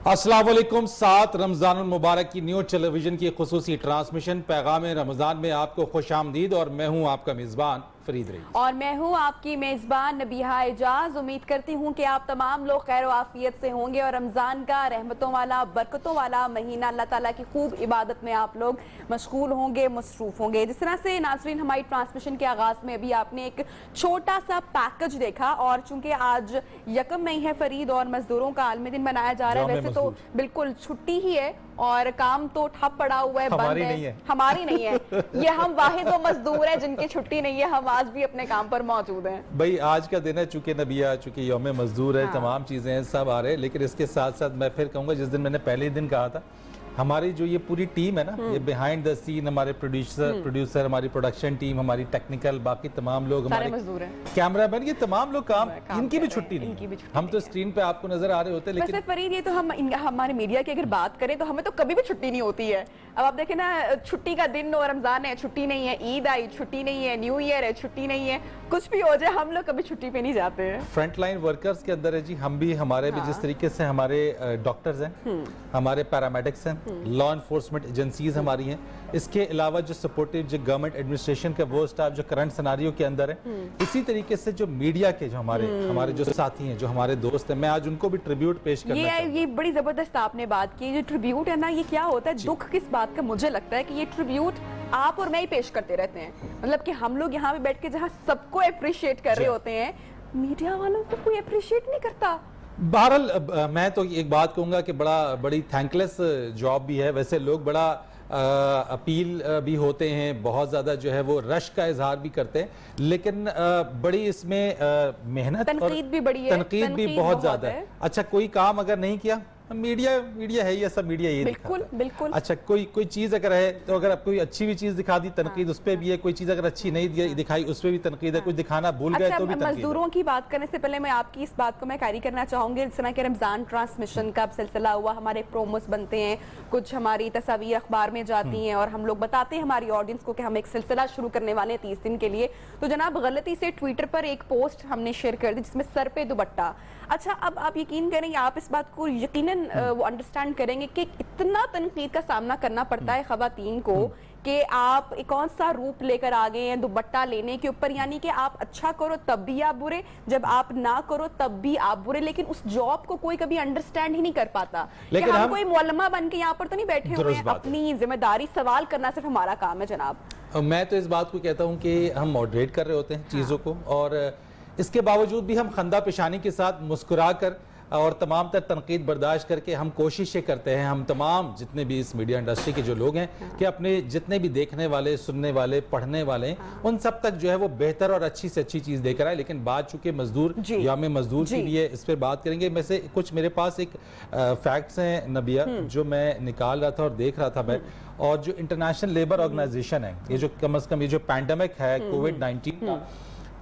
अस्सलाम वालेकुम। 7 रमज़ान मुबारक की न्यूज़ टेलीविजन की खुसूसी ट्रांसमिशन पैगाम रमज़ान में आपको खुश आमदीद। और मैं हूँ आपका मेज़बान फरीद रईस और मैं हूँ आपकी मेज़बान नबीहा एजाज। उम्मीद करती हूँ कि आप तमाम लोग खैर आफियत से होंगे और रमज़ान का रहमतों वाला बरकतों वाला महीना, अल्लाह ताला की खूब इबादत में आप लोग मशगूल होंगे, मसरूफ़ होंगे। जिस तरह से नाज़रीन हमारी ट्रांसमिशन के आगाज़ में अभी आपने एक छोटा सा पैकेज देखा, और चूंकि आज 1 मई है फरीद और मजदूरों का आलमी दिन मनाया जा रहा है। वैसे तो बिल्कुल छुट्टी ही है और काम तो ठप पड़ा हुआ है, बंद है। हमारी नहीं है ये, हम वाहिद वो मजदूर है जिनकी छुट्टी नहीं है। हम आज भी अपने काम पर मौजूद हैं। भाई आज का दिन है, चूंकि नबिया, चूंकि यौम मजदूर है, तमाम चीजें हैं, सब आ रहे हैं। लेकिन इसके साथ साथ मैं फिर कहूंगा, जिस दिन मैंने पहले दिन कहा था, हमारी जो ये पूरी टीम है ना, ये बिहाइंड द सीन, हमारे प्रोड्यूसर, हमारी प्रोडक्शन टीम, हमारी टेक्निकल, बाकी तमाम लोग, हमारे मजदूर हैं, कैमरामैन, ये तमाम लोग काम इनकी भी छुट्टी नहीं। हम तो स्क्रीन पे आपको नजर आ रहे होते हैं। लेकिन फरीद, ये तो हम हमारे मीडिया की अगर बात करें तो हमें तो कभी भी छुट्टी नहीं होती है। अब आप देखें ना, छुट्टी का दिन हो, रमजान है छुट्टी नहीं है, ईद आई छुट्टी नहीं है, न्यू ईयर है छुट्टी नहीं है, कुछ भी हो जाए हम लोग कभी छुट्टी पे नहीं जाते हैं। फ्रंट लाइन वर्कर्स के अंदर है जी, हम भी, हमारे भी जिस तरीके से हमारे डॉक्टर्स हैं, हमारे पैरामेडिक्स हैं, लॉ एनफोर्समेंट एजेंसीज हमारी हैं, इसके अलावा जो सपोर्टिव जो गवर्नमेंट एडमिनिस्ट्रेशन का वो स्टाफ जो करंट सिनारियो के अंदर है, इसी तरीके से जो मीडिया के जो हमारे जो साथी हैं, जो हमारे दोस्त हैं, मैं आज उनको भी ट्रिब्यूट पेश करना चाहूंगा। ये बड़ी जबरदस्त आपने बात की। जो ट्रिब्यूट है ना, ये क्या होता है, दुख किस बात का, मुझे लगता है कि ये ट्रिब्यूट आप और मैं ही पेश करते रहते हैं। मतलब कि हम लोग यहाँ पे बैठ के जहाँ सबको अप्रिशिएट कर रहे होते हैं, मीडिया वालों को कोई अप्रिशिएट नहीं करता। बहरहाल मैं तो एक बात कहूंगा कि बड़ी थैंकलेस जॉब भी है। वैसे लोग बड़ा अपील भी होते हैं, बहुत ज़्यादा जो है वो रश का इजहार भी करते हैं, लेकिन बड़ी इसमें मेहनत, तनकीद भी बड़ी है, तनकीद भी बहुत ज़्यादा है। अच्छा, कोई काम अगर नहीं किया, मीडिया है, ये सब मीडिया ये बिल्कुल। अच्छा, कोई चीज अगर है तो अगर कोई अच्छी भी चीज दिखा दी, तनकीद उस पर भी है। कोई चीज अगर अच्छी नहीं दिखाई, उस पर भी तनकीद है। कुछ दिखाना भूल गए तो भी तनकीद है। मजदूरों की बात करने से पहले मैं आपकी इस बात को मैं कैरी करना चाहूंगी। जिस तरह के रमजान ट्रांसमिशन का सिलसिला हुआ, हमारे प्रोमोस बनते हैं, कुछ हमारी तस्वीर अखबार में जाती हैं और हम लोग बताते हैं हमारी ऑडियंस को कि हम एक सिलसिला शुरू करने वाले हैं 30 दिन के लिए। तो जनाब गलती से ट्विटर पर एक पोस्ट हमने शेयर कर दी जिसमें सर पे दुपट्टा। अच्छा, अब आप यकीन करेंगे, आप इस बात को यकीनन वो अंडरस्टैंड करेंगे कि इतना तनकीद का सामना करना पड़ता है खवातीन को कि आप एक कौन सा रूप लेकर आ गए हैं दुपट्टा लेने के ऊपर। यानी कि आप अच्छा करो तब भी आप बुरे, जब आप ना करो तब भी आप बुरे। लेकिन उस जॉब को कोई कभी अंडरस्टैंड ही नहीं कर पाता। लेकिन हम कोई मौलमा बन के यहाँ पर तो नहीं बैठे हुए हैं। अपनी जिम्मेदारी सवाल करना सिर्फ हमारा काम है जनाब। मैं तो इस बात को कहता हूँ कि हम मॉडरेट कर रहे होते हैं चीज़ों को, और इसके बावजूद भी हम खंदा पेशानी के साथ मुस्कुरा कर और तमाम तर तनकीद बर्दाश्त करके हम कोशिशें करते हैं, हम तमाम जितने भी इस मीडिया इंडस्ट्री के जो लोग हैं, कि अपने जितने भी देखने वाले, सुनने वाले, पढ़ने वाले हैं, उन सब तक जो है वो बेहतर और अच्छी से अच्छी चीज़ देकर आए। लेकिन बात चूंकि मजदूर यौम मजदूर की भी है, इस पर बात करेंगे। में से कुछ मेरे पास एक फैक्ट्स हैं नबिया, जो मैं निकाल रहा था और देख रहा था मैं, और जो इंटरनेशनल लेबर ऑर्गेनाइजेशन है, ये जो कम अज कम ये जो पैंडेमिक है कोविड-19 का,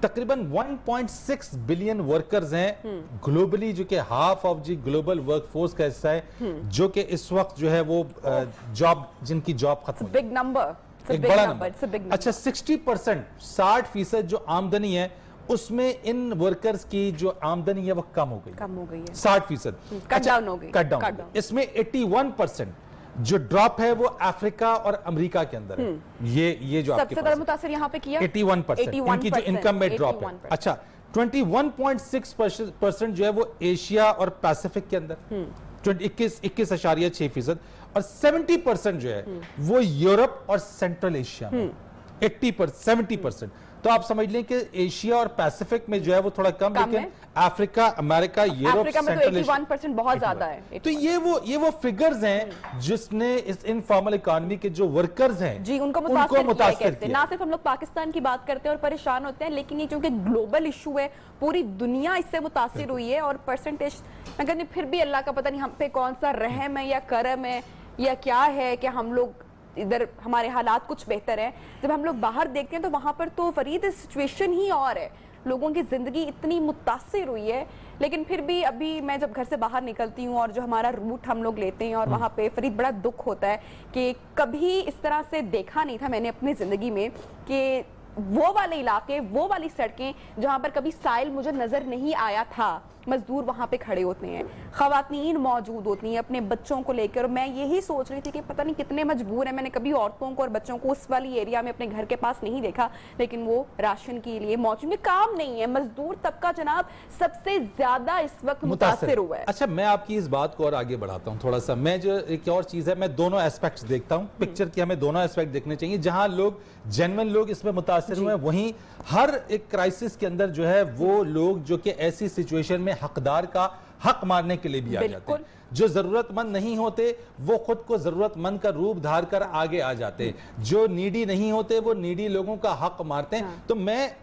तकरीबन 1.6 बिलियन वर्कर्स हैं ग्लोबली, जो कि half of the global workforce का हिस्सा है, जो कि इस वक्त जो है वो जॉब, जिनकी जॉब खत्म, बिग नंबर, एक बड़ा नंबर। अच्छा, 60% जो आमदनी है उसमें इन वर्कर्स की जो आमदनी है वो कम हो गई है 60%, कट डाउन हो गई। इसमें 81% जो ड्रॉप है वो अफ्रीका और अमेरिका के अंदर है। ये जो सबसे ज्यादा मुतासिर यहाँ पे किया 81%, इनकी जो इनकम में ड्रॉप है। अच्छा, 21.6% जो है वो एशिया और पैसिफिक के अंदर, 21.6%, और 70% जो है वो यूरोप और सेंट्रल एशिया में। 70%। तो आप समझ लें कि एशिया और पैसिफिक में जो है वो थोड़ा कम, लेकिन Africa, America, Europe, central Asia 81% बहुत ज्यादा है। तो ये वो फिगर्स हैं जिसने इस इनफॉर्मल इकोनॉमी के जो वर्कर्स हैं जी, उनको मुतासिर किया। ना सिर्फ हम लोग पाकिस्तान की बात करते हैं और परेशान होते हैं, लेकिन ये क्योंकि ग्लोबल इशू है, पूरी दुनिया इससे मुतासिर हुई है। और परसेंटेज मैं कहती फिर भी अल्लाह का पता नहीं हम पे कौन सा रहम है या करम है या क्या है कि हम लोग इधर हमारे हालात कुछ बेहतर है। जब हम लोग बाहर देखते हैं तो वहां पर तो फरीद सिचुएशन ही और है, लोगों की जिंदगी इतनी मुतासिर हुई है। लेकिन फिर भी अभी मैं जब घर से बाहर निकलती हूँ और जो हमारा रूट हम लोग लेते हैं, और वहाँ पे फरीद बड़ा दुख होता है कि कभी इस तरह से देखा नहीं था मैंने अपनी जिंदगी में कि वो वाले इलाके, वो वाली सड़कें जहां पर कभी साइल मुझे नजर नहीं आया था, मजदूर वहां पे खड़े होते हैं, खवातीन मौजूद होती हैं अपने बच्चों को लेकर। मैं यही सोच रही थी कि पता नहीं कितने मजबूर हैं। मैंने कभी औरतों को और बच्चों को उस वाली एरिया में अपने घर के पास नहीं देखा, लेकिन वो राशन के लिए मौजूद, काम नहीं है। मजदूर तबका जनाब सबसे ज्यादा इस वक्त मुतासिर हुआ है। अच्छा, मैं आपकी इस बात को और आगे बढ़ाता हूँ थोड़ा सा। मैं जो एक और चीज है, मैं दोनों एस्पेक्ट्स देखता हूँ पिक्चर की, हमें दोनों एस्पेक्ट देखने चाहिए। जहां लोग जेन्युइन लोग इसमें मुतासिर हुए, वहीं हर एक क्राइसिस के अंदर जो है वो लोग जो कि ऐसी सिचुएशन में हकदार का हक मारने के लिए भी आ जाते हैं। जो जरूरतमंद नहीं होते वो खुद को जरूरतमंद का रूप धार कर आगे आ जाते हैं। जो नीडी नहीं होते वो नीडी लोगों का हक मारते हैं। तो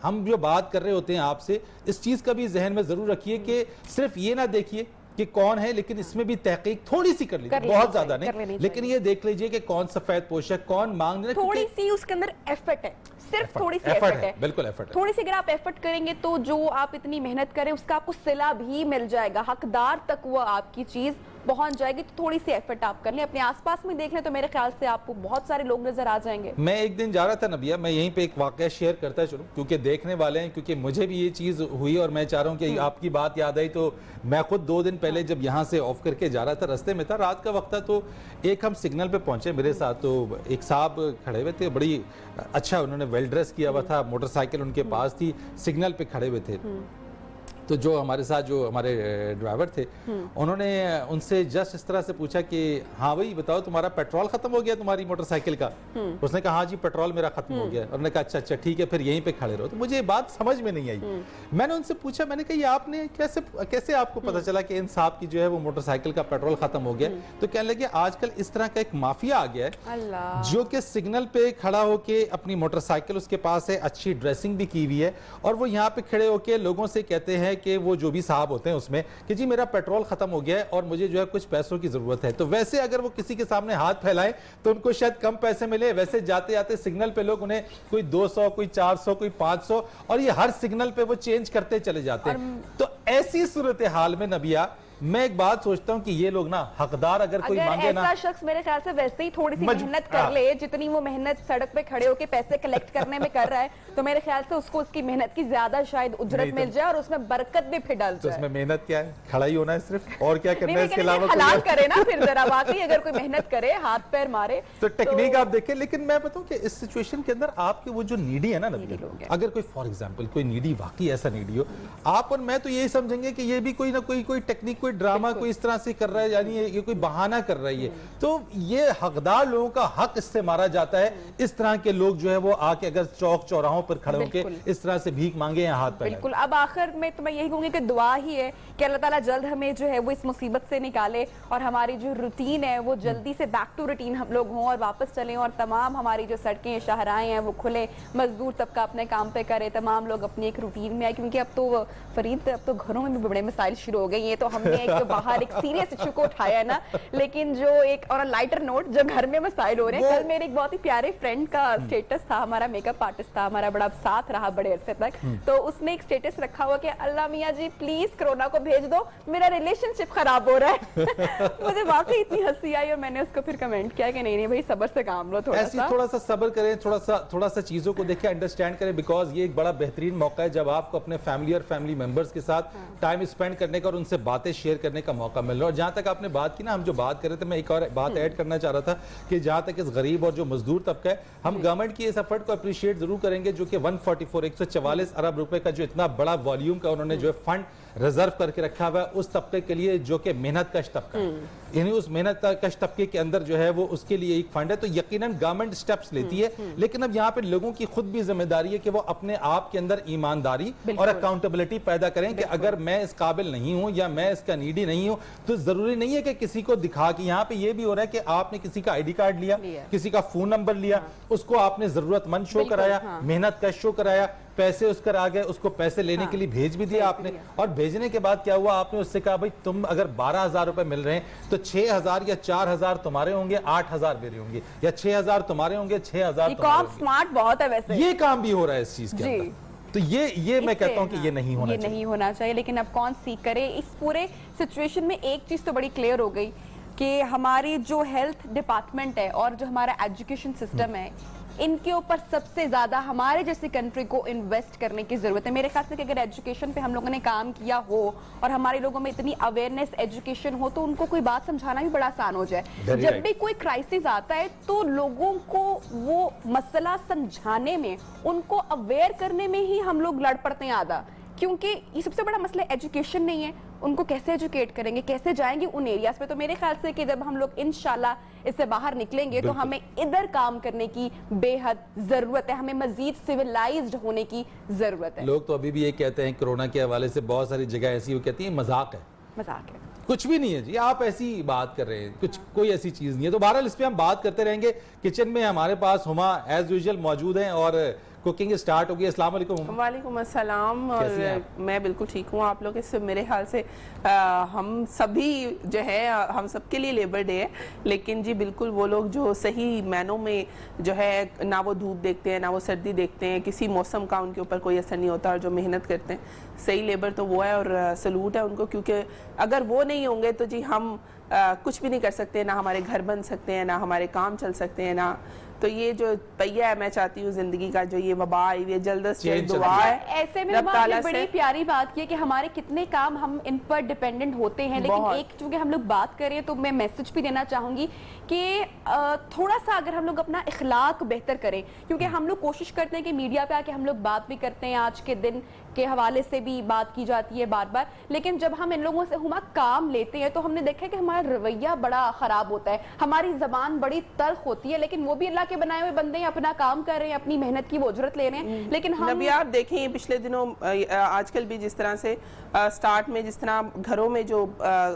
हम जो बात कर रहे होते हैं आपसे, इस चीज का भी जहन में जरूर रखिए कि सिर्फ ये ना देखिए कि कौन है, लेकिन इसमें भी तहकीक थोड़ी सी कर लीजिए, बहुत ज्यादा नहीं, लेकिन ये देख लीजिए कि कौन सफेद पोशाक, कौन मांग रहे, थोड़ी सी उसके अंदर एफर्ट है, सिर्फ थोड़ी सी एफर्ट है, बिल्कुल एफर्ट है। थोड़ी सी अगर आप एफर्ट करेंगे तो जो आप इतनी मेहनत करें उसका आपको सिला भी मिल जाएगा, हकदार तक वो आपकी चीज पहुंच जाएगी। तो थोड़ी सी एफर्ट आप कर लें, अपने आसपास में देख लें तो मेरे ख्याल से आपको बहुत सारे लोग नजर आ जाएंगे। मैं एक दिन जा रहा था नबिया, मैं यहीं पे एक वाकया शेयर करता चलूं क्योंकि देखने वाले हैं, क्योंकि मुझे भी ये चीज हुई और मैं चाह रहा हूं कि आपकी बात याद आई। तो मैं खुद 2 दिन पहले जब यहाँ से ऑफ करके जा रहा था, रास्ते में था, रात का वक्त था, तो एक हम सिग्नल पे पहुंचे मेरे साथ, तो एक साहब खड़े हुए थे, बड़ी अच्छा उन्होंने वेल ड्रेस किया हुआ था, मोटरसाइकिल उनके पास थी, सिग्नल पे खड़े हुए थे। तो जो हमारे साथ जो हमारे ड्राइवर थे, उन्होंने उनसे जस्ट इस तरह से पूछा कि हाँ भाई बताओ तुम्हारा पेट्रोल खत्म हो गया तुम्हारी मोटरसाइकिल का? उसने कहा हाँ जी पेट्रोल मेरा खत्म हो गया। उन्होंने कहा अच्छा अच्छा ठीक है फिर यहीं पे खड़े रहो। तो मुझे ये बात समझ में नहीं आई। मैंने उनसे पूछा, मैंने कहा ये आपने कैसे आपको पता चला कि इन साहब की जो है वो मोटरसाइकिल का पेट्रोल खत्म हो गया? तो कहने लगे आजकल इस तरह का एक माफिया आ गया है जो कि सिग्नल पे खड़ा होके अपनी मोटरसाइकिल उसके पास है, अच्छी ड्रेसिंग भी की हुई है, और वो यहाँ पे खड़े होके लोगों से कहते हैं कि वो जो भी साहब होते हैं उसमें कि जी मेरा पेट्रोल खत्म हो गया है और मुझे जो है कुछ पैसों की जरूरत है। तो वैसे अगर वो किसी के सामने हाथ फैलाएं तो उनको शायद कम पैसे मिले, वैसे जाते जाते सिग्नल पे लोग उन्हें कोई 200, कोई 400, कोई 500, और ये हर सिग्नल पे वो चेंज करते चले जाते हैं। तो ऐसी सूरत हाल में नबिया मैं एक बात सोचता हूँ कि ये लोग ना हकदार अगर कोई मांगे ना, ऐसा शख्स मेरे ख्याल से वैसे ही थोड़ी सी मेहनत कर ले, जितनी वो मेहनत सड़क पे खड़े होके पैसे कलेक्ट करने में कर रहा है, तो मेरे ख्याल से उसको उसकी मेहनत की ज्यादा शायद उजरत मिल जाए और उसमें बरकत भी फिर डाल जाए। तो उसमें मेहनत क्या है? खड़ा ही होना है सिर्फ, और क्या करना है इसके अलावा? हलाल करे ना फिर जरा, वाकई अगर कोई मेहनत करे, हाथ पैर मारे तो टेक्निक आप देखें। लेकिन मैं बताऊं कि इस सिचुएशन के अंदर आपके वो जो नीडी है ना नबी, अगर कोई फॉर एग्जांपल कोई नीडी वाकई ऐसा नीडी हो, आप और मैं तो यही समझेंगे कि ये भी कोई ना कोई टेक्निक, कोई ड्रामा, कोई इस तरह से कर रहा है, यानी ये कोई बहाना कर रही है। तो ये हकदार लोगों का हक इससे मारा जाता है। इस तरह के लोग जो है वो आके अगर चौक चौराहों पर खड़े होकर इस तरह से भीख मांगे या हाथ फैलाएं। बिल्कुल। अब आखिर में तो मैं यही कहूंगी कि दुआ ही है कि अल्लाह ताला जल्द हमें जो है वो इस मुसीबत से निकाले और हमारी जो रूटीन है वो जल्दी से बैक टू रूटीन हम लोग हों और वापस चलें, और तमाम हमारी जो सड़कें शाहराएं हैं वो खुले, मजदूर तबका अपने काम पे करे, तमाम लोग अपनी एक रूटीन में आए। क्योंकि अब तो फरीद, अब तो घरों में भी बड़े मसाइल शुरू हो गए हैं। तो हमने एक बाहर एक सीरियस इशू को उठाया है ना, लेकिन जो एक और लाइटर नोट, जो घर में मसाइल हो रहे हैं, कल मेरे एक बहुत ही प्यारे फ्रेंड का स्टेटस था, हमारा मेकअप आर्टिस्ट था, हमारा बड़ा साथ रहा बड़े अरसे तक, तो उसने एक स्टेटस रखा हुआ कि अल्लाह मियाँ जी प्लीज कोरोना को भेज दो, मेरा रिलेशनशिप खराब हो रहा है। मुझे वाकई इतनी हंसी आई और मैंने उसको फिर कमेंट किया कि नहीं भाई सब्र से काम लो, थोड़ा सा सब्र करें, थोड़ा सा चीजों को देखें, अंडरस्टैंड करें, बिकॉज ये एक बड़ा बेहतरीन मौका है जब आपको अपने फैमिली और फैमिली मेंबर्स के साथ टाइम स्पेंड करने का और उनसे बातें शेयर करने का मौका मिल रहा है। और जहां तक आपने बात की ना, हम जो बात कर रहे थे, मैं एक और बात ऐड करना चाह रहा था कि जहां तक इस गरीब और जो मजदूर तबका है, हम गवर्नमेंट की इस एफर्ट को अप्रिशिएट जरूर करेंगे जो कि 144 अरब रुपए का जो इतना बड़ा वॉल्यूम का उन्होंने जो फंड रिजर्व करके रखा हुआ है उस तबके के लिए जो कि मेहनत कश तबका है, यानी उस मेहनत कश तबके के अंदर जो है वो उसके लिए एक फंड है। तो यकीनन गवर्नमेंट स्टेप्स लेती है, लेकिन अब यहाँ पे लोगों की खुद भी जिम्मेदारी है कि वो अपने आप के अंदर ईमानदारी और अकाउंटेबिलिटी पैदा करें कि अगर मैं इस काबिल नहीं हूं या मैं इसका नीडी नहीं हूं तो जरूरी नहीं है कि किसी को दिखा के, यहाँ पे ये भी हो रहा है कि आपने किसी का आईडी कार्ड लिया, किसी का फोन नंबर लिया, उसको आपने जरूरतमंद शो कराया, मेहनत कश शो कराया, पैसे उसकर आ गए, उसको पैसे लेने के लिए भेज भी दिया आपने, और भेजने के बाद क्या हुआ, आपने उससे कहा भाई तुम अगर 12,000 रुपए मिल रहे हैं तो 6,000 या 4,000 तुम्हारे होंगे, 8,000 मेरे होंगे, या 6,000 तुम्हारे होंगे, 6,000 काम स्मार्ट बहुत है वैसे, ये काम भी हो रहा है इस चीज के अंदर। तो ये मैं कहता हूं कि ये नहीं होना चाहिए, नहीं होना चाहिए। लेकिन अब कौन सीख करे इस पूरे सिचुएशन में? एक चीज तो बड़ी क्लियर हो गई कि हमारी जो हेल्थ डिपार्टमेंट है और जो हमारा एजुकेशन सिस्टम है, इनके ऊपर सबसे ज्यादा हमारे जैसे कंट्री को इन्वेस्ट करने की जरूरत है। मेरे ख्याल से कि अगर एजुकेशन पे हम लोगों ने काम किया हो और हमारे लोगों में इतनी अवेयरनेस एजुकेशन हो तो उनको कोई बात समझाना भी बड़ा आसान हो जाए। जब भी कोई क्राइसिस आता है तो लोगों को वो मसला समझाने में, उनको अवेयर करने में ही हम लोग लड़ पड़ते हैं आधा, क्योंकि ये सबसे बड़ा मसला एजुकेशन नहीं है। उनको कैसे एजुकेट करेंगे, कैसे जाएंगे उन एरियाज पे। तो मेरे ख्याल से कि जब हम लोग इंशाल्लाह इससे बाहर निकलेंगे तो हमें इधर काम करने की बेहद जरूरत है, हमें मजीद सिविलाइज्ड होने की जरूरत है। लोग तो अभी भी ये कहते हैं कोरोना के हवाले से, बहुत सारी जगह ऐसी वो कहती है मजाक है, मजाक है, कुछ भी नहीं है जी, आप ऐसी बात कर रहे हैं, कुछ कोई ऐसी चीज नहीं है। तो बहरहाल इस पे हम बात करते रहेंगे। किचन में हमारे पास हुमा एज यूजुअल मौजूद हैं और कुकिंग स्टार्ट होगी। अस्सलाम वालेकुम। वालेकुम अस्सलाम। और मैं बिल्कुल ठीक हूँ। आप लोग इससे मेरे ख्याल से हम सभी जो है, हम सबके लिए लेबर डे है, लेकिन जी बिल्कुल वो लोग जो सही मायनों में जो है ना वो धूप देखते हैं ना वो सर्दी देखते हैं, किसी मौसम का उनके ऊपर कोई असर नहीं होता, और जो मेहनत करते हैं सही लेबर तो वो है, और सलूट है उनको, क्योंकि अगर वो नहीं होंगे तो जी हम कुछ भी नहीं कर सकते, ना हमारे घर बन सकते हैं, ना हमारे काम चल सकते हैं, ना तो ये जो पहिया है मैं चाहती हूँ जिंदगी का, जो ये वबा आई हुई है, जल्द से जल्द दुआ है। ऐसे में आपने बड़ी प्यारी बात की है कि हमारे कितने काम हम इन पर डिपेंडेंट होते हैं, लेकिन एक चूंकि हम लोग बात करें तो मैं मैसेज भी देना चाहूंगी कि थोड़ा सा अगर हम लोग अपना इखलाक बेहतर करें, क्योंकि हम लोग कोशिश करते हैं कि मीडिया पे आके हम लोग बात भी करते हैं, आज के दिन के हवाले से भी बात की जाती है बार बार, लेकिन जब हम इन लोगों से हुमा काम लेते हैं तो हमने देखा है कि हमारा रवैया बड़ा खराब होता है, हमारी जबान बड़ी तल्ख होती है, लेकिन वो भी अल्लाह के बनाए हुए बंदे अपना काम कर रहे हैं, अपनी मेहनत की वो उजरत ले रहे हैं। लेकिन हम नबी आप देखें पिछले दिनों आजकल भी जिस तरह से स्टार्ट में जिस तरह घरों में जो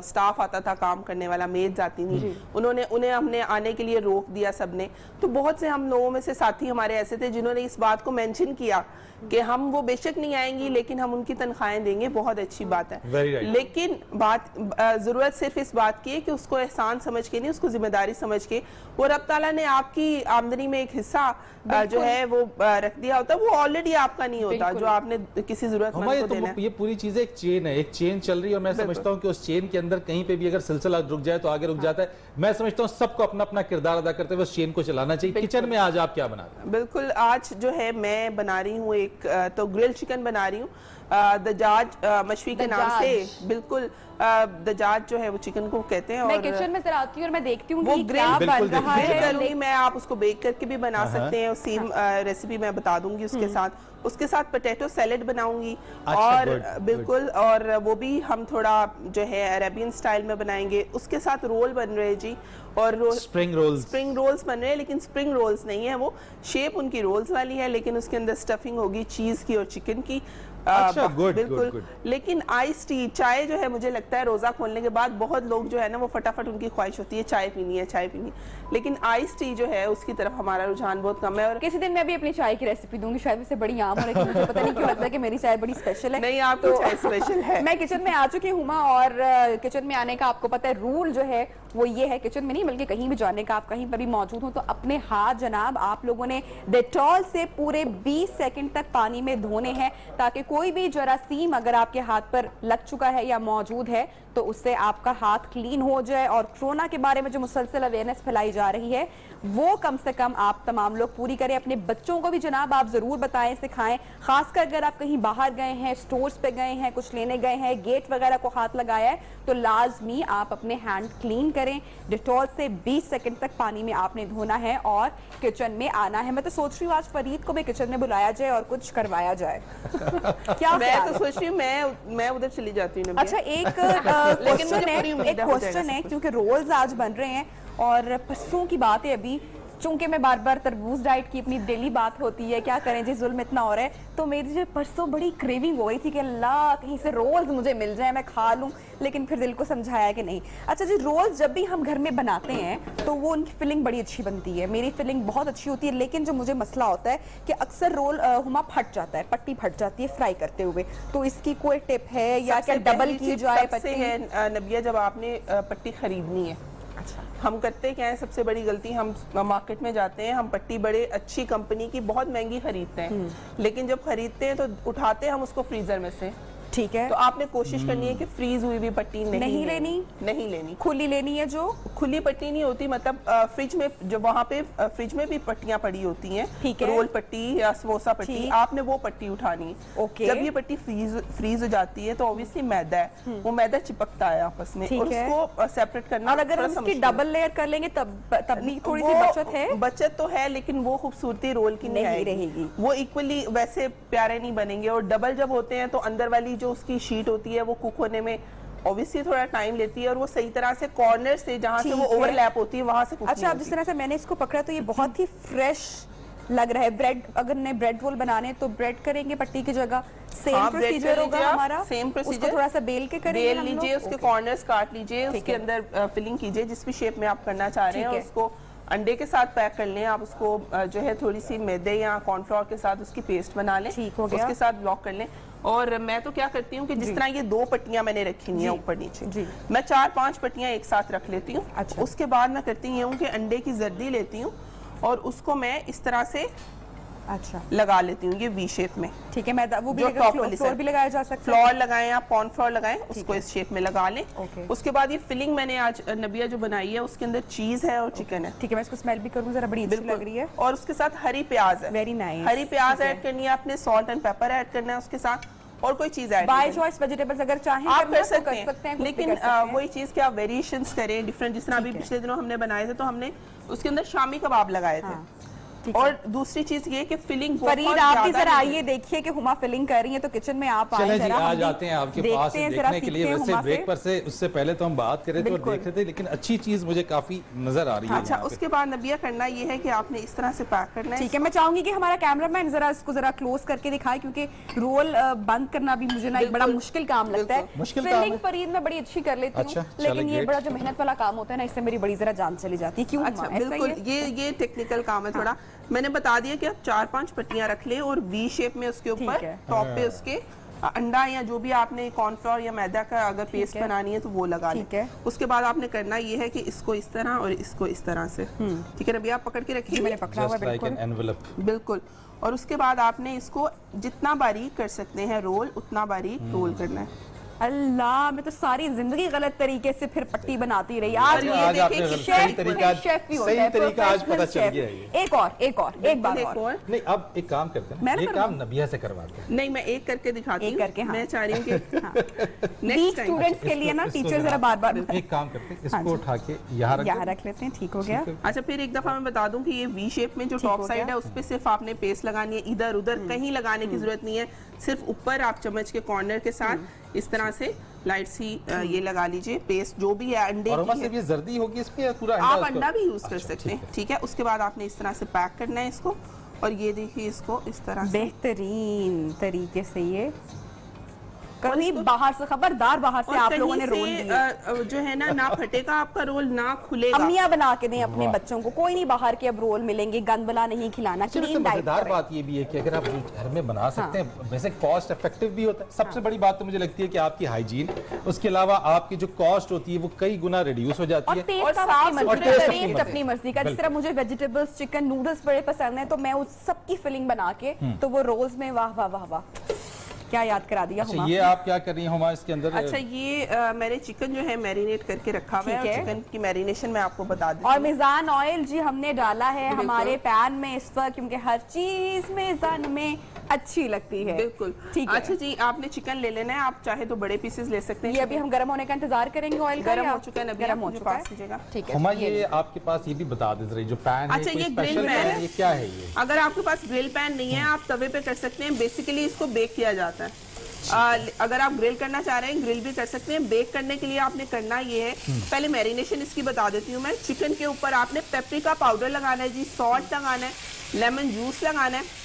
स्टाफ आता था काम करने वाला, मेड्स आती थी, उन्हें हमने आने के लिए रोक दिया सबने। तो बहुत से हम लोगों में से साथी हमारे ऐसे थे जिन्होंने इस बात को मेंशन किया कि हम वो बेशक नहीं आएंगी लेकिन हम उनकी तनख्वाहें देंगे, बहुत अच्छी बात है। लेकिन बात जरूरत सिर्फ इस बात की है कि उसको एहसान समझ के नहीं, उसको जिम्मेदारी समझ के, और रब ताला ने आपकी आमदनी में एक हिस्सा जो है वो रख दिया होता है, वो ऑलरेडी आपका नहीं होता, जो आपने किसी जरूरतमंद को देना है। ये पूरी चीज एक चेन है, एक चेन चल रही है, और मैं समझता हूँ कि उस चेन के अंदर कहीं पे भी अगर सिलसिला रुक जाए तो आगे रुक जाता है। मैं समझता हूँ सबको अपना अपना किरदार अदा करते हुए उस चेन को चलाना चाहिए। किचन में आज आप क्या बना रहे हैं? बिल्कुल, आज जो है मैं बना रही हूँ एक तो ग्रिल चिकन बना रही हूँ, दजाज मशवी के नाम से। बिल्कुल दजाज जो है वो चिकन को कहते हैं। मैं और किचन में जरा आती हूँ और मैं देखती हूँ वो कि क्या बन रहा है। मैं आप उसको बेक करके भी बना सकते हैं, सेम रेसिपी मैं बता दूंगी। उसके साथ पोटैटो सैलेड बनाऊंगी। और बिल्कुल, और वो भी हम थोड़ा जो है अरेबियन स्टाइल में बनाएंगे। उसके साथ रोल बन रहे हैं जी, और स्प्रिंग रोल्स बन रहे हैं, लेकिन स्प्रिंग रोल्स नहीं है, वो शेप उनकी रोल्स वाली है, लेकिन उसके अंदर स्टफिंग होगी चीज की और चिकन की। अच्छा, बिल्कुल गुड। लेकिन आइस टी, चाय जो है, मुझे लगता है रोजा खोलने के बाद बहुत लोग जो है ना वो फटाफट उनकी ख्वाहिश होती है चाय पीनी, लेकिन आइस टी जो है उसकी तरफ हमारा रुझान बहुत कम है। और किसी दिन मैं भी अपनी चाय की रेसिपी दूंगी, शायद उससे बड़ी आम हो, लेकिन मुझे पता नहीं क्यों लगता है कि मेरी चाय बड़ी स्पेशल है। नहीं, आपकी चाय स्पेशल है। मैं किचन में आ चुकी हूँ, और किचन में आने का आपको पता है रूल जो है वो ये है, किचन में नहीं बल्कि कहीं भी जाने का, आप कहीं पर भी मौजूद हो तो अपने हाथ जनाब आप लोगों ने डेटॉल से पूरे 20 सेकंड तक पानी में धोने हैं, ताकि कोई भी जरासीम अगर आपके हाथ पर लग चुका है या मौजूद है तो उससे आपका हाथ क्लीन हो जाए। और कोरोना के बारे में जो मुसलसल अवेयरनेस फैलाई जा रही है वो कम से कम आप तमाम लोग पूरी करें। अपने बच्चों को भी जनाब आप जरूर बताएं, सिखाएं, खासकर अगर आप कहीं बाहर गए हैं, स्टोर्स पे गए हैं, कुछ लेने गए हैं, गेट वगैरह को हाथ लगाया है तो लाजमी आप अपने हैंड क्लीन करें। डिटॉल से 20 सेकंड तक पानी में आपने धोना है और किचन में आना है। मैं तो सोच रही हूँ आज फरीद को भी किचन में बुलाया जाए और कुछ करवाया जाए। क्या मैं तो सोच रही हूँ मैं उधर चली जाती हूँ। अच्छा, एक क्वेश्चन है क्योंकि रोल्स आज बन रहे हैं और परसों की बात है, अभी चूंकि मैं बार बार तरबूज डाइट की अपनी डेली बात होती है, क्या करें जी, जुल्म इतना हो रहा है, तो मेरी जो परसों बड़ी क्रेविंग हो गई थी कि अल्लाह कहीं से रोल्स मुझे मिल जाए, मैं खा लूं, लेकिन फिर दिल को समझाया कि नहीं। अच्छा जी, रोल्स जब भी हम घर में बनाते हैं तो वो उनकी फिलिंग बड़ी अच्छी बनती है, मेरी फिलिंग बहुत अच्छी होती है, लेकिन जो मुझे मसला होता है कि अक्सर रोल हुमा फट जाता है, पट्टी फट जाती है फ्राई करते हुए, तो इसकी कोई टिप है या क्या डबल की जाए पट्टी? है नबिया, जब आपने पट्टी खरीदनी है, अच्छा, हम करते क्या है, सबसे बड़ी गलती, हम मार्केट में जाते हैं, हम पट्टी बड़े अच्छी कंपनी की बहुत महंगी खरीदते हैं, लेकिन जब खरीदते हैं तो उठाते हम उसको फ्रीजर में से, ठीक है। तो आपने कोशिश करनी है कि फ्रीज हुई हुई पट्टी नहीं लेनी, खुली लेनी है। जो खुली पट्टी नहीं होती, मतलब फ्रिज में जो वहाँ पे फ्रिज में भी पट्टियां पड़ी होती हैं, रोल पट्टी या समोसा पट्टी, आपने वो पट्टी उठानी है। ओके। जब ये पट्टी फ्रीज हो जाती है तो ऑब्वियसली मैदा है, वो मैदा चिपकता है आपस में, और उसको सेपरेट करना। और अगर हम इसकी डबल लेयर कर लेंगे तब भी थोड़ी सी बचत तो है, लेकिन वो खूबसूरती रोल की नहीं रहेगी, वो इक्वली वैसे प्यारे नहीं बनेंगे। और डबल जब होते हैं तो अंदर वाली जो उसकी शीट होती है वो कुक होने में ऑब्वियसली थोड़ा टाइम लेती है, और वो सही तरह से कॉर्नर से जहाँ से वो ओवरलैप होती है वहां से कुक। अच्छा, अब जिस तरह से मैंने इसको पकड़ा तो ये बहुत ही फ्रेश लग रहा है। ब्रेड, अगर ने ब्रेड रोल बनाने तो ब्रेड करेंगे पट्टी की जगह, सेम प्रोसीजर होगा हमारा। सेम प्रोसीजर, उसको थोड़ा सा बेल के करेंगे, बेल लीजिए, उसके कॉर्नर्स काट लीजिए, उसके अंदर फिलिंग कीजिए जिस भी शेप में आप करना चाह रहे हैं। उसको अंडे के साथ पैक कर लें आप, उसको जो है थोड़ी सी मैदे या कॉर्नफ्लोर के साथ उसकी पेस्ट बना लें, उसके साथ ब्लॉक कर लें। और मैं तो क्या करती हूँ कि जिस तरह ये 2 पट्टियां मैंने रखी हुई हैं ऊपर नीचे, मैं 4-5 पट्टियां एक साथ रख लेती हूँ। अच्छा। उसके बाद मैं करती हूँ कि अंडे की जर्दी लेती हूँ और उसको मैं इस तरह से लगा लेती हूँ, ये वी शेप में। ठीक है, मैदा वो भी फ्लोर भी लगाया जा सकता है, फ्लोर लगाएं आप, कॉर्न फ्लोर लगाएं, उसको इस शेप में लगा लें। उसके बाद ये फिलिंग मैंने आज नबिया जो बनाई है उसके अंदर चीज है और चिकन है। ठीक है, मैं इसको स्मेल भी करूँ, जरा बड़ी अच्छी लग रही है। और उसके साथ हरी प्याज है, वेरी नाइस। हरी प्याज ऐड करनी है आपने, सॉल्ट एंड पेपर ऐड करना है उसके साथ, और कोई चीज ऐड बाय चॉइस वेजिटेबल्स अगर चाहें आप कर सकते हैं, लेकिन वही चीज के आप वेरिएशंस करें डिफरेंट। जिस तरह अभी पिछले दिनों हमने बनाए थे तो हमने उसके अंदर शामी कबाब लगाए थे। और दूसरी चीज ये कि फिलिंग फरीद आप भी जरा आइए, देखिए कि हुमा फिलिंग कर रही है, तो किचन में आप आए जरा आ जाते हैं आपके पास देखने के लिए। वैसे ब्रेक पर से उससे पहले तो हम बात कर रहे थे और देख रहे थे, लेकिन अच्छी चीज मुझे काफी नजर आ रही है। अच्छा, उसके बाद नबिया करना ये है कि आपने इस तरह से पैक करना है। ठीक है, मैं चाहूंगी कि हमारा कैमरामैन जरा इसको जरा क्लोज करके दिखाए, क्योंकि रोल बंद करना भी मुझे ना एक बड़ा मुश्किल काम लगता है। फिलिंग फरीद में बड़ी अच्छी कर लेती हूँ, लेकिन ये बड़ा जो मेहनत वाला काम होता है ना, इससे मेरी बड़ी जरा जान चली जाती है। क्यों? अच्छा, बिल्कुल, ये टेक्निकल काम है थोड़ा। मैंने बता दिया कि आप 4-5 पट्टियां रख ले और वी शेप में उसके ऊपर टॉप पे उसके अंडा या जो भी आपने कॉर्नफ्लोर या मैदा का अगर पेस्ट बनानी है तो वो लगा लें। उसके बाद आपने करना ये है कि इसको इस तरह और इसको इस तरह से, ठीक है, अभी आप पकड़ के रखिए, मैंने पकड़ा हुआ है बिल्कुल। और उसके बाद आपने इसको जितना बारीक कर सकते हैं रोल, उतना बारीक रोल करना है। अल्लाह, मैं तो सारी जिंदगी गलत तरीके से फिर पट्टी बनाती रही। आज आज आपने सही तरीका आज पता चल गया है। एक बार और नहीं, अब एक काम करते हैं, ये काम नबिया से करवाते हैं। नहीं, मैं एक करके दिखाती हूँ, मैं चाह रही हूँ कि नेक्स्ट स्टूडेंट्स के लिए ना टीचर जरा बार-बार एक काम करते हैं, इसको उठा के यहाँ रख लेते हैं। ठीक हो गया। अच्छा, फिर एक दफा मैं बता दूं कि ये वी शेप में जो टॉप साइड है उस पे सिर्फ आपने पेस्ट लगानी है, इधर उधर कहीं लगाने की जरूरत नहीं है, सिर्फ ऊपर आप चम्मच के कॉर्नर के साथ इस तरह से लाइट सी ये लगा लीजिए पेस्ट, जो भी है अंडे की। ये जर्दी होगी इस पे या पूरा आप अंडा भी यूज कर सकते हैं। ठीक है, उसके बाद आपने इस तरह से पैक करना है इसको, और ये देखिए इसको इस तरह से बेहतरीन तरीके से ये कभी बाहर से खबरदार, बाहर से आप लोगों ने रोल दिए जो है ना फटेगा आपका रोल, ना खुलेगा। अम्मियां बना के दें अपने बच्चों को, कोई नहीं बाहर के अब रोल मिलेंगे, गंद वाला नहीं खिलाना। मजेदार बात ये भी है कि अगर आप घर में बना सकते हैं, वैसे कॉस्ट इफेक्टिव भी होता है। सबसे बड़ी बात तो मुझे लगती है कि आपकी हाइजीन, उसके अलावा आपकी जो कॉस्ट होती है वो कई गुना रिड्यूस हो जाती है। और अपनी मर्जी का, जिस तरह मुझे वेजिटेबल्स, चिकन, नूडल्स बड़े पसंद है, तो मैं उस सबकी फिलिंग बना के तो वो रोल्स में वाह वाह वाह वाह, क्या याद करा दिया। अच्छा, ये आप क्या कर रही हैं हुमा इसके अंदर? अच्छा, ये मैंने चिकन जो है मैरिनेट करके रखा हुआ है, चिकन की मैरिनेशन मैं आपको बता दूं। और मिजान ऑयल जी हमने डाला है हमारे पैन में इस वक्त, क्योंकि हर चीज मिजान में अच्छी लगती है। बिल्कुल, ठीक है। अच्छा जी, आपने चिकन ले लेना है, आप चाहे तो बड़े पीसेस ले सकते हैं। ये अभी हम गर्म होने का इंतजार करेंगे, ऑयल गर्म हो चुका है, गर्म हो चुका है। ठीक है हुमा, ये आपके पास ये भी बता दे रही जो पैन है। अच्छा, ये ग्रिल पैन है, ये क्या है? ये अगर आपके पास ग्रिल पैन नहीं है आप तवे पे कर सकते हैं। बेसिकली इसको बेक किया जाता है। अगर आप ग्रिल करना चाह रहे हैं ग्रिल भी कर सकते हैं। बेक करने के लिए आपने करना ये है, पहले मैरिनेशन इसकी बता देती हूँ मैं। चिकन के ऊपर आपने पेपरिका पाउडर लगाना है जी, सॉल्ट लगाना है, लेमन जूस लगाना है,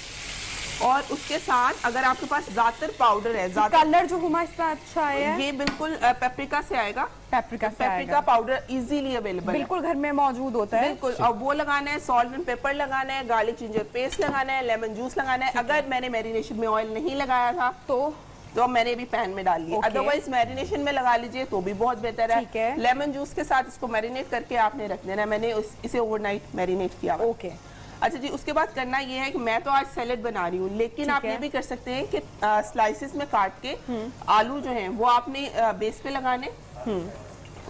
और उसके साथ अगर आपके पास ज़ातर पाउडर है, कलर जो हुमा इसका अच्छा है, ये बिल्कुल पेपरिका से आएगा। पेपरिका पाउडर इजीली अवेलेबल, बिल्कुल घर में मौजूद होता है। बिल्कुल, अब वो लगाना है, सॉल्ट एंड पेपर लगाना है, गार्लिक जिंजर पेस्ट लगाना है, लेमन जूस लगाना है। अगर मैंने मैरिनेशन में ऑयल नहीं लगाया था तो मैंने भी पैन में डाल लिया। अदरवाइज मैरिनेशन में लगा लीजिए तो भी बहुत बेहतर है। लेमन जूस के साथ इसको मैरिनेट करके आपने रख देना है। मैंने इसे ओवरनाइट मैरिनेट किया। ओके, अच्छा जी, उसके बाद करना ये है कि मैं तो आज सैलेड बना रही हूँ, लेकिन आप ये भी कर सकते हैं कि स्लाइसेस में काट के आलू जो हैं वो आपने बेस पे लगाने,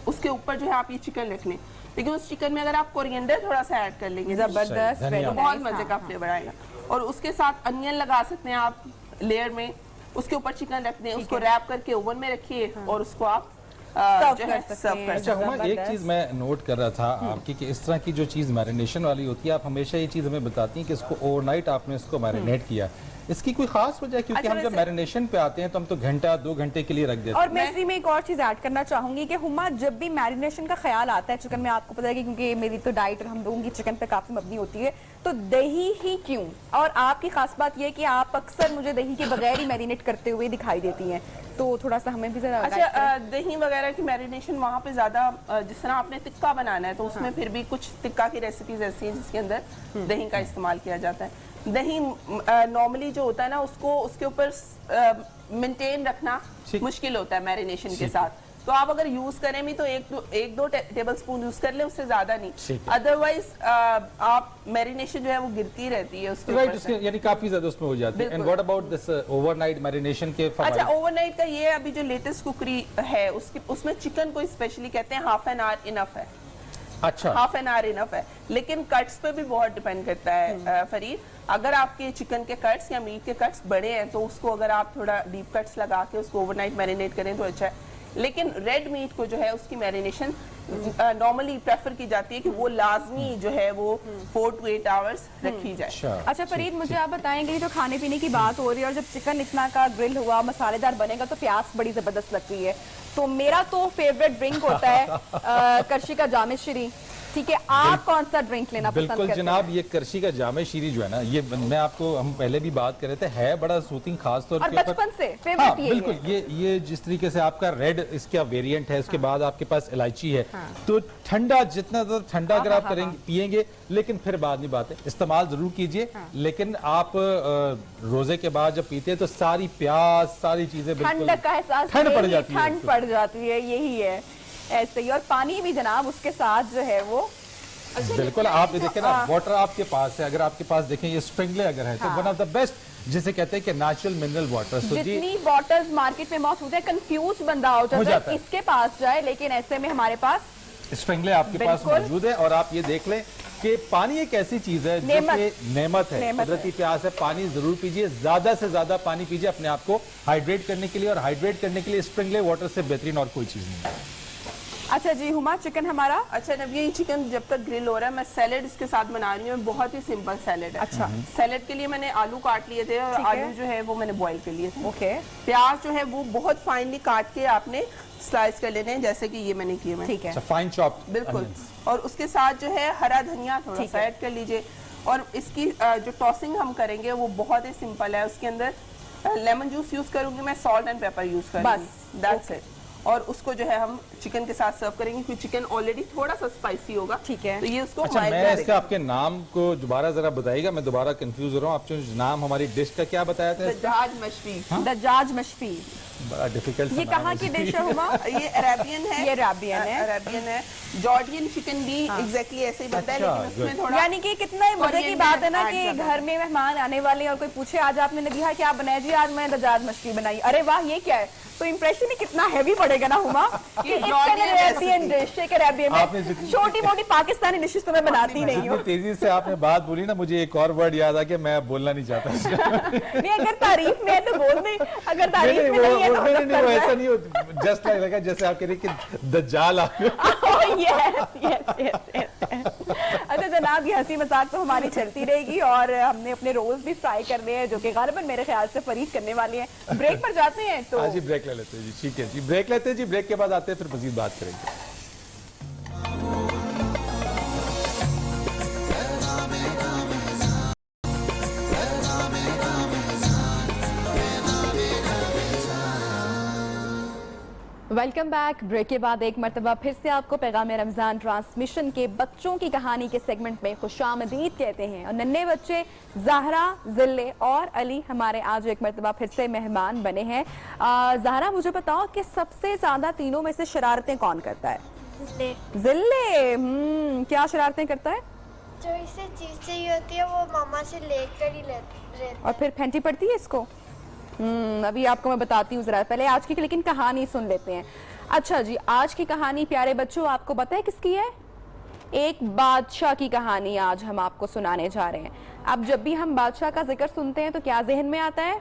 उसके ऊपर जो है आप ये चिकन रख लें। लेकिन उस चिकन में अगर आप कोरिएंडर थोड़ा सा ऐड कर लेंगे जबरदस्त, धनिया। तो बहुत मजे का फ्लेवर आएगा। और उसके साथ अनियन लगा सकते हैं आप लेयर में, उसके ऊपर चिकन रख दें, उसको रैप करके ओवन में रखिए और उसको आप जो है सर्व कर अच्छा हुमा, एक चीज मैं नोट कर रहा था आपकी कि इस तरह की जो चीज मैरिनेशन वाली होती है, आप हमेशा ये चीज हमें बताती हैं कि इसको ओवरनाइट आपने इसको मैरिनेट किया, इसकी कोई खास वजह? क्योंकि अच्छा, हम जब मैरिनेशन पे आते हैं तो हम तो घंटा 2 घंटे के लिए रख देते हैं। और मैं इसी में एक और चीज ऐड करना चाहूंगी कि हुमा, जब भी मैरिनेशन का ख्याल आता है चिकन में, आपको पता है कि क्योंकि मेरी तो डाइट और हम लोगों की चिकन पे काफी मबनी होती है, तो दही ही क्यों? और आपकी खास बात यह है कि आप अक्सर मुझे दही के बगैर ही मैरिनेट करते हुए दिखाई देती हैं, तो थोड़ा सा हमें भी जरा अच्छा, दही वगैरह की मैरिनेशन वहाँ पे ज्यादा, जिस तरह आपने टिक्का बनाना है तो उसमें फिर भी कुछ टिक्का की रेसिपीज ऐसी हैं जिसके अंदर दही का इस्तेमाल किया जाता है। दही नॉर्मली जो होता है ना, उसको उसके ऊपर मेंटेन रखना मुश्किल होता है मैरिनेशन के साथ, तो आप अगर यूज करें भी तो एक दो टेबल स्पून यूज कर लें, उससे ज्यादा नहीं। अदरवाइज आप मैरिनेशन जो है वो गिरती रहती है उसके राइट, ऊपर उसके यानी काफी ज्यादा उसमें हो जाती है। And what about this overnight marination के अच्छा, फायदे? ओवरनाइट का ये अभी जो लेटेस्ट कुकरी है उसमें चिकन को स्पेशली कहते हैं हाफ एन आवर इनफ है। अच्छा, हाफ एन आवर इनफ है, लेकिन कट्स पे भी बहुत डिपेंड करता है फरीद। अगर आपके चिकन के कट्स या मीट के कट्स बड़े हैं तो उसको अगर आप थोड़ा डीप कट्स लगा के उसको ओवरनाइट मैरिनेट करें तो अच्छा है, लेकिन रेड मीट को जो है उसकी मैरिनेशन नॉर्मली प्रेफर की जाती है कि वो लाजमी जो है वो 4 to 8 आवर्स रखी जाए। अच्छा फरीद, मुझे आप बताएंगे जो खाने पीने की बात हो रही है और जब चिकन इतना का ग्रिल हुआ मसालेदार बनेगा तो प्यास बड़ी जबरदस्त लगती है, तो मेरा तो फेवरेट ड्रिंक होता है करशी का जामे शीरी। ठीक है, आप कौन सा ड्रिंक लेना पसंद करते हैं? बिल्कुल जनाब, ये करशी का जामे शीरी जो है ना, ये मैं आपको, हम पहले भी बात कर रहे थे, है बड़ा सूथिंग खास तौर और पे बचपन से हाँ, फेवरेट ये बिल्कुल है। ये जिस तरीके से आपका रेड इसका वेरिएंट है, उसके बाद आपके पास इलायची है, तो ठंडा, जितना ज्यादा ठंडा अगर आप करेंगे पिएंगे, लेकिन फिर बाद में बात है, इस्तेमाल जरूर कीजिए, लेकिन आप रोजे के बाद जब पीते हैं तो सारी प्यास, सारी चीजें ठंडक का एहसास, ठंड पड़ जाती है, ठंड पड़ जाती है, यही है ऐसे ही। और पानी भी जनाब उसके साथ जो है वो बिल्कुल। आप देखें ना, वाटर आपके पास है, अगर आपके पास देखें ये स्प्रिंगले अगर है तो वन ऑफ द बेस्ट, जिसे कहते हैं कि नेचुरल मिनरल वाटर। जितनी बॉटल्स मार्केट में मौजूद है, कंफ्यूज बंदा हो जाता है किसके पास जाए, लेकिन ऐसे में हमारे पास स्प्रिंगले आपके पास मौजूद है। और आप ये देख लें कि पानी एक ऐसी चीज है जो कि नेमत है, कुदरती प्यास है, पानी जरूर पीजिए, ज्यादा से ज्यादा पानी पीजिए अपने आप को हाइड्रेट करने के लिए, और हाइड्रेट करने के लिए स्प्रिंगले वाटर से बेहतरीन और कोई चीज नहीं है। अच्छा जी हुमा, चिकन हमारा, अच्छा नब, ये चिकन जब तक ग्रिल हो रहा है, मैं सैलेड इसके साथ बना रही हूँ, बहुत ही सिंपल सैलेड है। अच्छा, सैलेड के लिए मैंने आलू काट लिए थे और आलू जो है वो मैंने बॉईल कर लिए थे। ओके, प्याज जो है वो बहुत फाइनली काट के आपने स्लाइस कर लेने हैं, जैसे कि ये मैंने किए। ठीक है, फाइन चॉप, बिल्कुल। और उसके साथ जो है हरा धनिया थोड़ा सा ऐड कर लीजिए। और इसकी जो टॉसिंग हम करेंगे वो बहुत ही सिंपल है, उसके अंदर लेमन जूस यूज करूंगी मैं, सॉल्ट एंड पेपर यूज करूंगी, बस दैट्स इट। और उसको जो है हम चिकन के साथ सर्व करेंगे, क्योंकि चिकन ऑलरेडी थोड़ा सा स्पाइसी होगा। ठीक है, तो ये उसको अच्छा, मैं इसका आपके नाम को दोबारा जरा बताइएगा, मैं दोबारा कंफ्यूज हो रहा हूँ। आप नाम हमारी डिश का क्या बताया था? दज्जाज मशवी। दज्जाज मशवी बड़ा डिफिकल्ट। ये कहाँ की डिश है हुमा? ये अरेबियन है। ये अरेबियन है, अरेबियन है। जॉर्जियन चिकन भी एग्जैक्टली ऐसे ही बनता है, लेकिन उसमें थोड़ा, यानी कि कितना मजे की बात है ना कि घर में मेहमान आने वाले और कोई पूछे आज आपने नदिया क्या बनाया जी, आज मैंने दज्जाज मछली बनाई, अरे वाह ये क्या है, तो इंप्रेशन ही कितना हैवी पड़ेगा ना हुमा कि अरेबियन डिश, एक अरेबियन में छोटी मोटी पाकिस्तानी डिशेस तो मैं बनाती नहीं हूँ। तेजी से आपने बात बोली ना, मुझे एक और वर्ड याद आ गया, मैं बोलना नहीं चाहता। नहीं, अगर तारीफ में है तो बोल दे, अगर तारीफ में नहीं है तो वो ऐसा नहीं हो, जस्ट लगा जैसे आप कह रहे कि दज्जाल आ गया। अच्छा जनाब, ये हंसी मजाक तो हमारी चलती रहेगी और हमने अपने रोल्स भी फ्राई करने हैं, जो कि गालिबन मेरे ख्याल से फरीद करने वाले हैं। ब्रेक पर जाते हैं तो जी ब्रेक ले लेते हैं जी, ठीक है जी, ब्रेक लेते हैं जी, ब्रेक के बाद आते हैं फिर मजीद बात करेंगे। Welcome back. ब्रेक के बाद एक मरतबा फिर से आपको पैगाम रमज़ान ट्रांसमिशन के बच्चों की कहानी के सेगमेंट में खुशामदीद कहते हैं। और नन्हे बच्चे ज़हरा, ज़िल्ले और अली हमारे आज एक मरतबा फिर से मेहमान बने हैं। ज़हरा, मुझे बताओ कि सबसे ज़्यादा तीनों में से शरारतें कौन करता है? ज़िल्ले। क्या शरारतें करता है? जो इसे चीज चाहिए होती है वो मामा से लेकर ही रहता और फिर फेंटी पड़ती है इसको। अभी आपको मैं बताती हूँ जरा, पहले आज की लेकिन कहानी सुन लेते हैं। अच्छा जी, आज की कहानी प्यारे बच्चों आपको पता है किसकी है? एक बादशाह की कहानी आज हम आपको सुनाने जा रहे हैं। अब जब भी हम बादशाह का जिक्र सुनते हैं तो क्या जहन में आता है?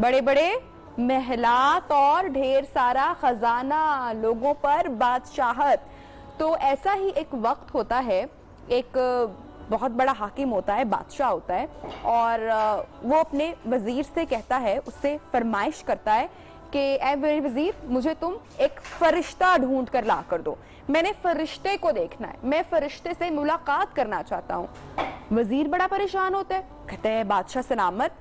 बड़े बड़े महलात और ढेर सारा खजाना, लोगों पर बादशाहत। तो ऐसा ही एक वक्त होता है, एक बहुत बड़ा हाकिम होता है, बादशाह होता है, और वो अपने वजीर से कहता है, उससे फरमाइश करता है कि ऐ मेरे वजीर, मुझे तुम एक फरिश्ता ढूंढ कर ला कर दो, मैंने फरिश्ते को देखना है, मैं फरिश्ते से मुलाकात करना चाहता हूँ। वजीर बड़ा परेशान होता है, कहते हैं बादशाह सलामत,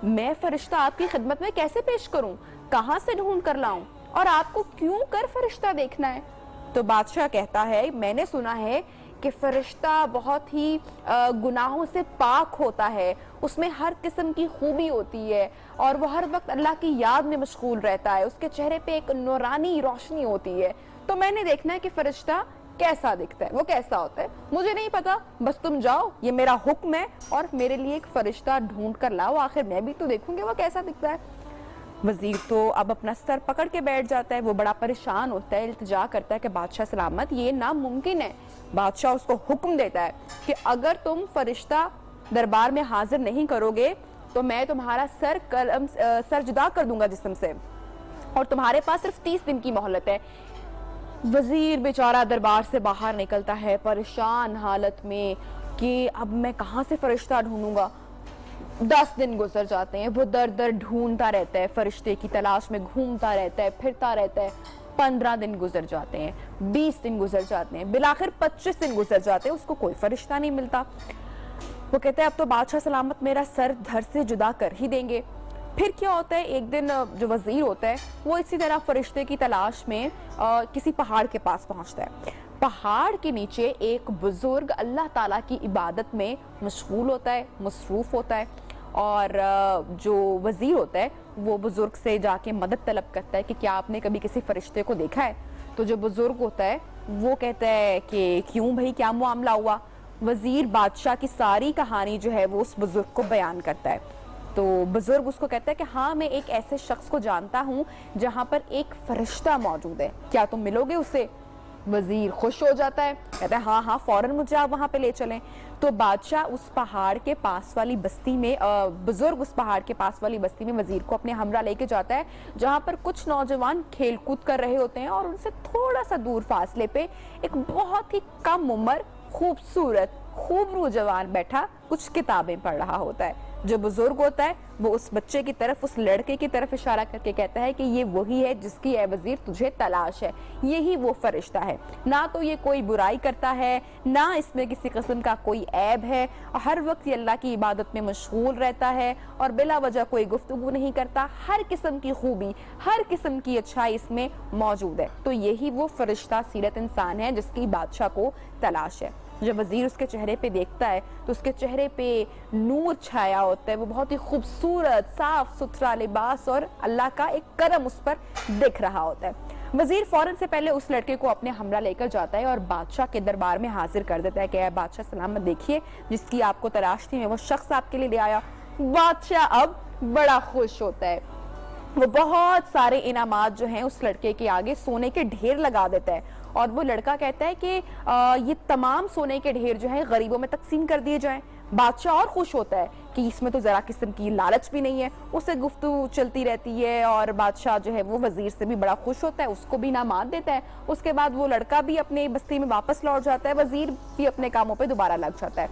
मैं फरिश्ता आपकी खिदमत में कैसे पेश करूं, कहां से ढूंढ कर लाऊं, और आपको क्यों कर फरिश्ता देखना है? तो बादशाह कहता है, मैंने सुना है कि फरिश्ता बहुत ही गुनाहों से पाक होता है, उसमें हर किस्म की खूबी होती है और वो हर वक्त अल्लाह की याद में मशगूल रहता है, उसके चेहरे पे एक नूरानी रोशनी होती है। तो मैंने देखना है कि फरिश्ता कैसा दिखता है, वो कैसा होता है। मुझे नहीं पता, बस तुम जाओ, ये मेरा हुक्म है, और मेरे लिए एक फरिश्ता ढूंढ कर लाओ, आखिर मैं भी तो देखूंगी वो कैसा दिखता है। वजीर तो अब अपना सर पकड़ के बैठ जाता है, वो बड़ा परेशान होता है, इल्तिजा करता है कि बादशाह सलामत, ये नामुमकिन है। बादशाह उसको हुक्म देता है कि अगर तुम फरिश्ता दरबार में हाजिर नहीं करोगे तो मैं तुम्हारा सर जुदा कर दूंगा जिस्म से, और तुम्हारे पास सिर्फ 30 दिन की मोहलत है। वजीर बेचारा दरबार से बाहर निकलता है परेशान हालत में कि अब मैं कहाँ से फरिश्ता ढूंढूंगा। 10 दिन गुजर जाते हैं, वो दर दर ढूंढता रहता है, फरिश्ते की तलाश में घूमता रहता है, फिरता रहता है। 15 दिन गुजर जाते हैं, 20 दिन गुजर जाते हैं, बिलाखिर 25 दिन गुजर जाते हैं, उसको कोई फरिश्ता नहीं मिलता। वो कहते हैं अब तो बादशाह सलामत मेरा सर धड़ से जुदा कर ही देंगे। फिर क्या होता है, एक दिन जो वजीर होता है वो इसी तरह फरिश्ते की तलाश में किसी पहाड़ के पास पहुंचता है। पहाड़ के नीचे एक बुजुर्ग अल्लाह ताला की इबादत में मशगूल होता है, मसरूफ होता है, और जो वजीर होता है वो बुजुर्ग से जाके मदद तलब करता है कि क्या आपने कभी किसी फरिश्ते को देखा है। तो जो बुजुर्ग होता है वो कहता है कि क्यों भाई, क्या मामला हुआ। वजीर बादशाह की सारी कहानी जो है वो उस बुजुर्ग को बयान करता है। तो बुजुर्ग उसको कहता है कि हाँ, मैं एक ऐसे शख्स को जानता हूँ जहाँ पर एक फरिश्ता मौजूद है, क्या तुम मिलोगे उससे? वजीर खुश हो जाता है, कहता है हाँ हाँ फौरन मुझे आप वहाँ पे ले चलें। तो बादशाह उस पहाड़ के पास वाली बस्ती में, बुजुर्ग उस पहाड़ के पास वाली बस्ती में वजीर को अपने हमरा लेके जाता है, जहाँ पर कुछ नौजवान खेल कूद कर रहे होते हैं, और उनसे थोड़ा सा दूर फासले पे एक बहुत ही कम उम्र खूबसूरत खूबरू जवान बैठा कुछ किताबें पढ़ रहा होता है। जो बुजुर्ग होता है वो उस बच्चे की तरफ, उस लड़के की तरफ इशारा करके कहता है कि ये वही है जिसकी ए वजीर तुझे तलाश है, यही वो फरिश्ता है। ना तो ये कोई बुराई करता है, ना इसमें किसी किस्म का कोई ऐब है, हर वक्त ये अल्लाह की इबादत में मशगूल रहता है और बिला वजह कोई गुफ्तगू नहीं करता। हर किस्म की खूबी, हर किस्म की अच्छाई इसमें मौजूद है। तो यही वो फरिश्ता सीरत इंसान है जिसकी बादशाह को तलाश है। जब वजीर उसके चेहरे पे देखता है तो उसके चेहरे पे नूर छाया होता है, वो बहुत ही खूबसूरत साफ सुथरा लिबास और अल्लाह का एक करम उस पर दिख रहा होता है। वजीर फौरन से पहले उस लड़के को अपने हमरा लेकर जाता है और बादशाह के दरबार में हाजिर कर देता है कि बादशाह सलामत, देखिए जिसकी आपको तलाश थी मैं वो शख्स आपके लिए ले आया। बादशाह अब बड़ा खुश होता है, वो बहुत सारे इनामात जो हैं उस लड़के के आगे सोने के ढेर लगा देता है, और वो लड़का कहता है कि ये तमाम सोने के ढेर जो है गरीबों में तकसीम कर दिए जाएं। बादशाह और खुश होता है कि इसमें तो जरा किस्म की लालच भी नहीं है। उससे गुफ्तगू चलती रहती है और बादशाह जो है वो वजीर से भी बड़ा खुश होता है, उसको भी इनामात देता है। उसके बाद वो लड़का भी अपने बस्ती में वापस लौट जाता है, वजीर भी अपने कामों पर दोबारा लग जाता है।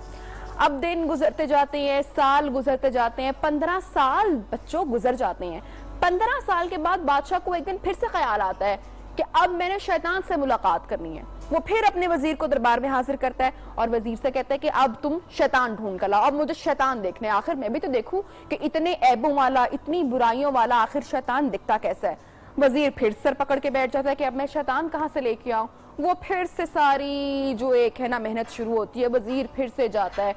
अब दिन गुजरते जाते हैं, साल गुजरते जाते हैं, 15 साल बच्चों गुजर जाते हैं। 15 साल के बाद बादशाह को एक दिन फिर से ख्याल आता है कि अब मैंने शैतान से मुलाकात करनी है। वो फिर अपने वजीर को दरबार में हाजिर करता है और वजीर से कहता है कि अब तुम शैतान ढूंढ कर लाओ, अब मुझे शैतान देखने, आखिर मैं भी तो देखूं कि इतने ऐबों वाला, इतनी बुराइयों वाला आखिर शैतान दिखता कैसा है। वजीर फिर सर पकड़ के बैठ जाता है कि अब मैं शैतान कहाँ से लेके आऊं। वो फिर से सारी जो एक है ना मेहनत शुरू होती है, वजीर फिर से जाता है,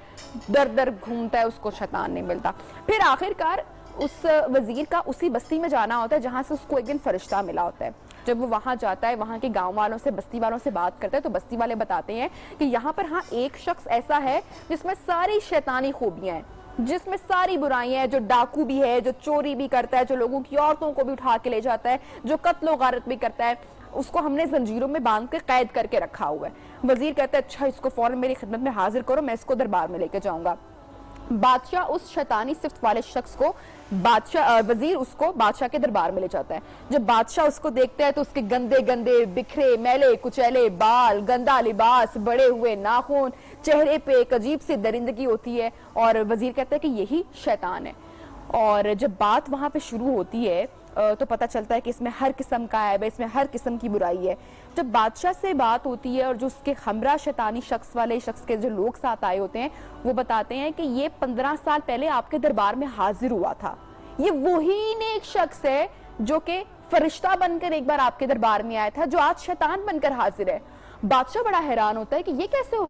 दर दर घूमता है, उसको शैतान नहीं मिलता। फिर आखिरकार उस वजीर का उसी बस्ती में जाना होता है जहां से उसको एक दिन फरिश्ता मिला होता है। जब वो वहाँ जाता है, वहाँ के गांव वालों से, बस्ती वालों से बात करता है, तो बस्ती वाले बताते हैं कि यहाँ पर हाँ एक शख्स ऐसा है जिसमें सारी शैतानी खूबियां हैं, जिसमें सारी बुराइयां हैं, जो डाकू भी है, जो चोरी भी करता है, जो लोगों की औरतों को भी उठा के ले जाता है, जो कत्लो गारत भी करता है, उसको हमने जंजीरों में बांध के कैद करके रखा हुआ है। वजीर कहता है अच्छा इसको फौरन मेरी खिदमत में हाजिर करो, मैं इसको दरबार में लेके जाऊंगा। बादशाह उस शैतानी सिफ्त वाले शख्स को वजीर उसको बादशाह के दरबार में ले जाता है। जब बादशाह उसको देखता है तो उसके गंदे गंदे बिखरे मैले कुचैले बाल, गंदा लिबास, बड़े हुए नाखून, चेहरे पे एक अजीब सी दरिंदगी होती है और वजीर कहता है कि यही शैतान है। और जब बात वहां पे शुरू होती है तो पता चलता है कि इसमें हर किस्म का ऐब है, इसमें हर किस्म की बुराई है। जब बादशाह से बात होती है और जो उसके हमरा शैतानी शख्स वाले शख्स के जो लोग साथ आए होते हैं वो बताते हैं कि ये 15 साल पहले आपके दरबार में हाजिर हुआ था। ये वही नेक शख्स है जो कि फरिश्ता बनकर एक बार आपके दरबार में आया था, जो आज शैतान बनकर हाजिर है। बादशाह बड़ा हैरान होता है कि ये कैसे हो